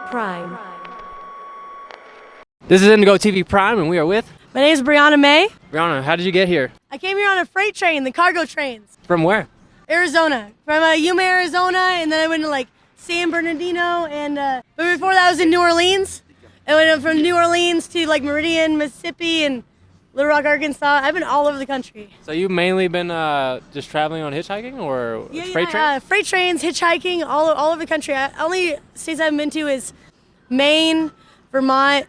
Prime. This is Indigo TV Prime, and we are with My name is Brianna May. Brianna. How did you get here? I came here on a freight train, the cargo trains. From where? Arizona. From Yuma, Arizona, and then I went to like San Bernardino, and but before that I was in New Orleans. I went from New Orleans to like Meridian, Mississippi, and Little Rock, Arkansas. I've been all over the country. So you've mainly been just traveling on hitchhiking or freight trains? Freight trains, hitchhiking, all over the country. Only states I haven't been to is Maine, Vermont,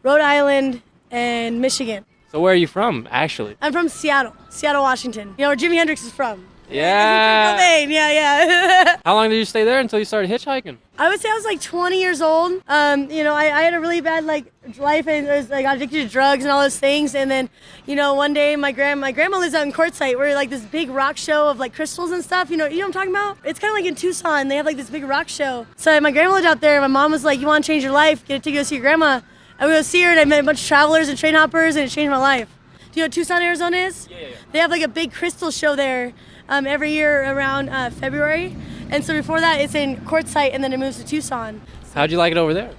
Rhode Island, and Michigan. So where are you from, actually? I'm from Seattle, Washington. You know where Jimi Hendrix is from. Yeah. Yeah. How long did you stay there until you started hitchhiking? I would say I was like 20 years old. You know, I had a really bad like life, and I was like addicted to drugs and all those things. And then, you know, one day my grandma lives out in Quartzsite, where like this big rock show of like crystals and stuff. You know what I'm talking about? It's kind of like in Tucson. They have like this big rock show. So my grandma lived out there. And my mom was like, "You want to change your life? Get to go see your grandma." I would go see her, and I met a bunch of travelers and train hoppers, and it changed my life. Do you know what Tucson, Arizona is? Yeah. They have like a big crystal show there every year around February. And so before that, it's in Quartzsite, and then it moves to Tucson. How'd you like it over there?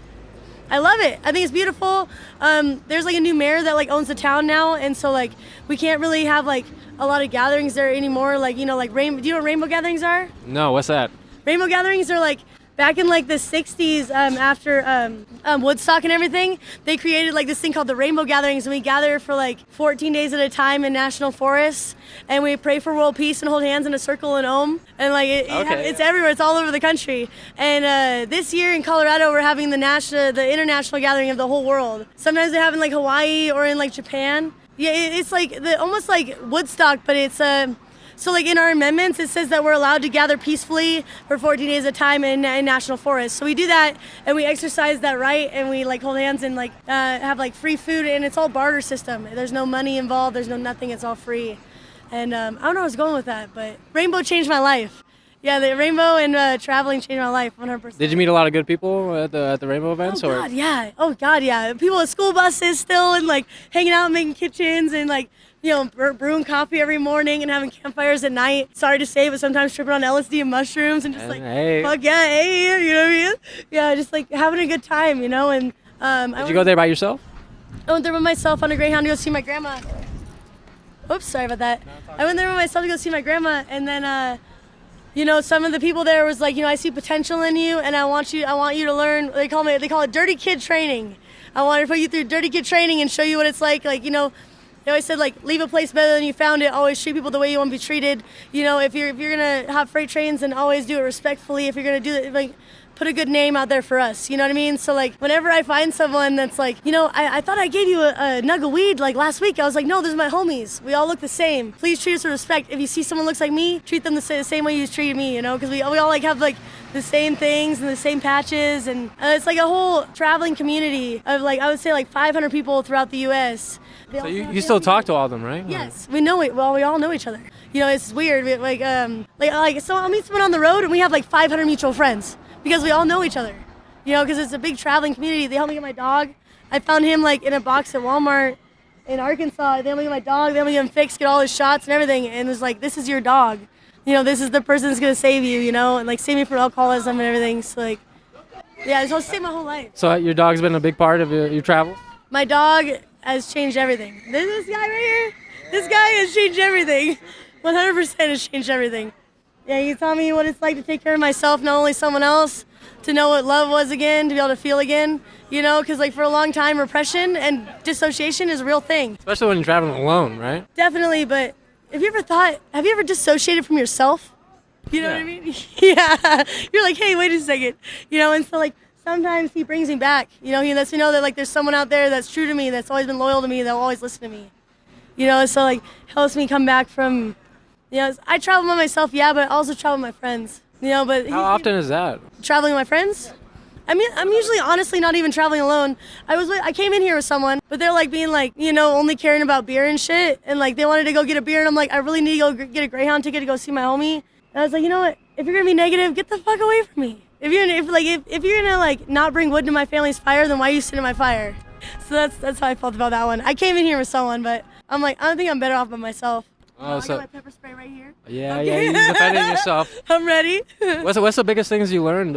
I love it. I think it's beautiful. There's like a new mayor that like owns the town now, and so like we can't really have like a lot of gatherings there anymore. Like, you know, like do you know what rainbow gatherings are? No, what's that? Rainbow gatherings are like back in like the 60s, after Woodstock and everything, they created like this thing called the Rainbow Gatherings, and we gather for like 14 days at a time in national forests, and we pray for world peace and hold hands in a circle in Ohm, and like it's everywhere. It's all over the country. And this year in Colorado, we're having the international gathering of the whole world. Sometimes they have in like Hawaii or in like Japan. Yeah, it's like almost like Woodstock, but it's so like in our amendments, it says that we're allowed to gather peacefully for 14 days at a time in national forests. So we do that, and we exercise that right, and we like hold hands and like have like free food, and it's all barter system. There's no money involved. There's no nothing. It's all free. And I don't know where I was going with that, but rainbow changed my life. Yeah, the rainbow and traveling changed my life 100%. Did you meet a lot of good people at the rainbow events? Oh God, yeah. People with school buses still, and like hanging out and making kitchens, and like, you know, brewing coffee every morning and having campfires at night. Sorry to say, but sometimes tripping on LSD and mushrooms, and just like, fuck yeah, hey, you know what I mean? Yeah, just like having a good time, you know. And did you go there by yourself? I went there by myself on a Greyhound to go see my grandma. Oops, sorry about that. I went there by myself to go see my grandma, and then you know, some of the people there was like, you know, I see potential in you, and I want you to learn. They call it dirty kid training. I want to put you through dirty kid training and show you what it's like, you know. They always said, like, leave a place better than you found it. Always treat people the way you want to be treated. You know, if you're gonna have freight trains, then always do it respectfully. If you're gonna do it, like, put a good name out there for us. You know what I mean? So like, whenever I find someone that's like, you know, I thought I gave you a nug of weed like last week. I was like, no, those are my homies. We all look the same. Please treat us with respect. If you see someone looks like me, treat them the same way you treated me. You know, because we all like have like the same things and the same patches, and it's like a whole traveling community of like, I would say like 500 people throughout the U.S. So you still talk to all of them, right? Yes, we know it. Well, we all know each other. You know, it's weird. So I'll meet someone on the road, and we have like 500 mutual friends because we all know each other. You know, because it's a big traveling community. They helped me get my dog. I found him like in a box at Walmart in Arkansas. They helped me get my dog. They helped me get him fixed, get all his shots and everything. And it's like, this is your dog. You know, this is the person that's gonna save you. You know, and like save me from alcoholism and everything. So like, yeah, it's supposed to save my whole life. So your dog's been a big part of your travel? My dog has changed everything. This guy right here, this guy has changed everything. 100% has changed everything. Yeah, he taught me what it's like to take care of myself, not only someone else, to know what love was again, to be able to feel again, you know, because like for a long time, repression and dissociation is a real thing. Especially when you're traveling alone, right? Definitely, but have you ever dissociated from yourself? You know what I mean? Yeah. You're like, hey, wait a second. You know, and so like, sometimes he brings me back. You know, he lets me know that like there's someone out there that's true to me, that's always been loyal to me, that'll always listen to me. You know, so like helps me come back from, you know, I travel by myself, yeah, but I also travel with my friends. You know, but how often is that? Traveling with my friends? I mean, I'm usually honestly not even traveling alone. I came in here with someone, but they're like being like, you know, only caring about beer and shit, and like they wanted to go get a beer, and I'm like, I really need to go get a Greyhound ticket to go see my homie. And I was like, you know what? If you're gonna be negative, get the fuck away from me. If you're gonna like not bring wood to my family's fire, then why are you sitting in my fire? So that's how I felt about that one. I came in here with someone, but I'm like, I don't think I'm better off by myself. Oh, I so got my pepper spray right here. yeah, Okay. you're defending yourself. I'm ready. What's the biggest things you learned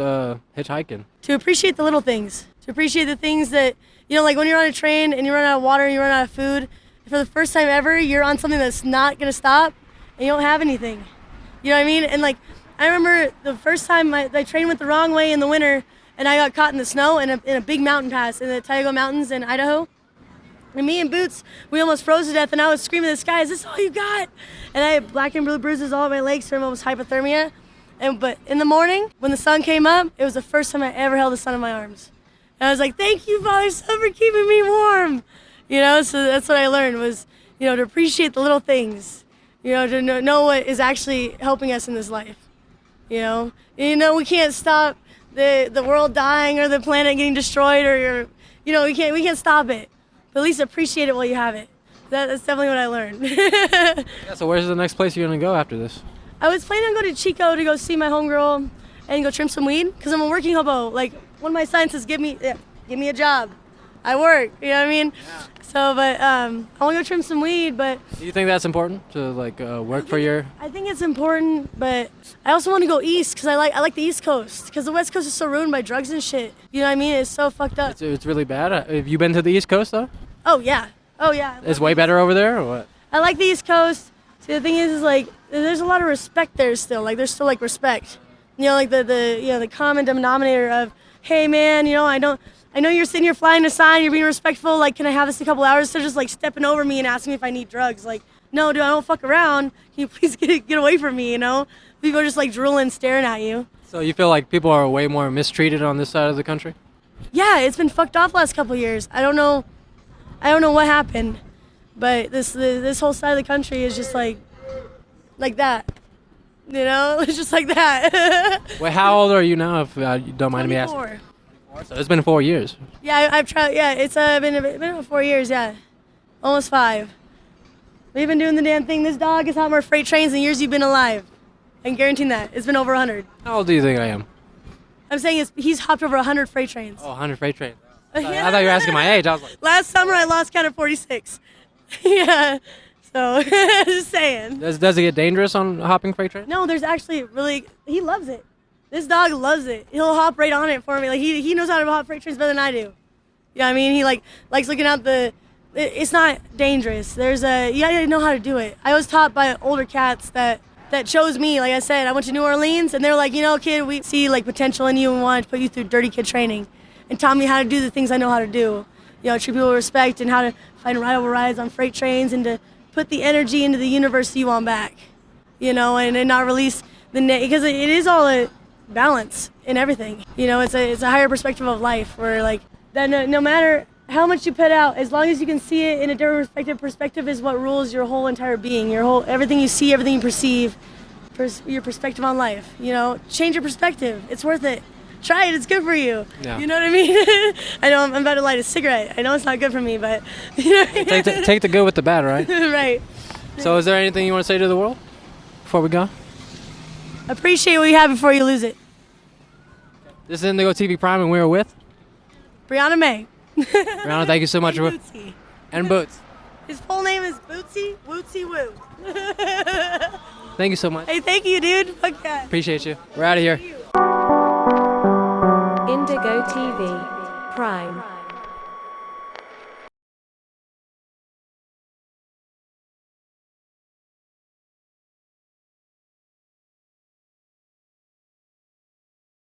hitchhiking? To appreciate the little things. To appreciate the things that, like when you're on a train and you run out of water and you run out of food, for the first time ever, you're on something that's not going to stop and you don't have anything. You know what I mean? And like, I remember the first time my train went the wrong way in the winter and I got caught in the snow in a big mountain pass in the Tioga Mountains in Idaho. And me and Boots, we almost froze to death, and I was screaming at the sky, "Is this all you got?" And I had black and blue bruises all over my legs from almost hypothermia. But in the morning, when the sun came up, it was the first time I ever held the sun in my arms. And I was like, "Thank you, Father Sun, for keeping me warm." So that's what I learned was, to appreciate the little things. To know what is actually helping us in this life. We can't stop the world dying or the planet getting destroyed, or we can't stop it. But at least appreciate it while you have it. That's definitely what I learned. Yeah, so where's the next place you're gonna go after this? I was planning on going to Chico to go see my homegirl and go trim some weed because I'm a working hobo. Like one of my signs says, give me a job. I work. You know what I mean? Yeah. So, but I want to go trim some weed. But do you think that's important to work for your? I think it's important, but I also want to go east because I like the East Coast because the West Coast is so ruined by drugs and shit. You know what I mean? It's so fucked up. It's really bad. Have you been to the East Coast though? Oh yeah. It's way better over there, or what? I like the East Coast. See, the thing is like there's a lot of respect there still. Like there's still like respect. Like the common denominator of, hey man, I know you're sitting here flying a sign, you're being respectful. Like, can I have this in a couple hours? So just like stepping over me and asking me if I need drugs. Like, no, dude, I don't fuck around. Can you please get away from me? People are just like drooling, staring at you. So you feel like people are way more mistreated on this side of the country? Yeah, it's been fucked off last couple of years. I don't know what happened, but this whole side of the country is just like that. It's just like that. Wait, how old are you now, if you don't mind me asking? 24. So it's been 4 years. Yeah, I've tried. Yeah, it's been about 4 years. Yeah, almost 5. We've been doing the damn thing. This dog has had more freight trains than years you've been alive. I'm guaranteeing that. It's been over 100. How old do you think I am? I'm saying he's hopped over 100 freight trains. Oh, 100 freight trains. Yeah. I thought you were asking my age. I was like, last summer I lost count at 46. Yeah. So just saying. Does it get dangerous on hopping freight trains? No, there's actually he loves it. This dog loves it. He'll hop right on it for me. Like he knows how to hop freight trains better than I do. Yeah, I mean he likes looking out it's not dangerous. You gotta know how to do it. I was taught by older cats that chose me. Like I said, I went to New Orleans and they're like, kid, we see like potential in you and want to put you through dirty kid training, and taught me how to do the things I know how to do. Treat people with respect and how to find rideable rides on freight trains and to put the energy into the universe you want back. And not release because it is all a balance in everything. It's a higher perspective of life where like that no matter how much you put out, as long as you can see it in a different perspective is what rules your whole entire being, everything you see, everything you perceive, your perspective on life. Change your perspective. It's worth it. Try it. It's good for you. Yeah. You know what I mean? I know I'm about to light a cigarette. I know it's not good for me, but take the good with the bad, right? Right. So is there anything you want to say to the world before we go? Appreciate what you have before you lose it. This is Indigo TV Prime, and we are with Brianna May. Brianna, thank you so much. And Boots. His full name is Bootsy Wootsy Woo. Thank you so much. Hey, thank you, dude. Fuck that. Appreciate you. We're out of here. Indigo TV Prime.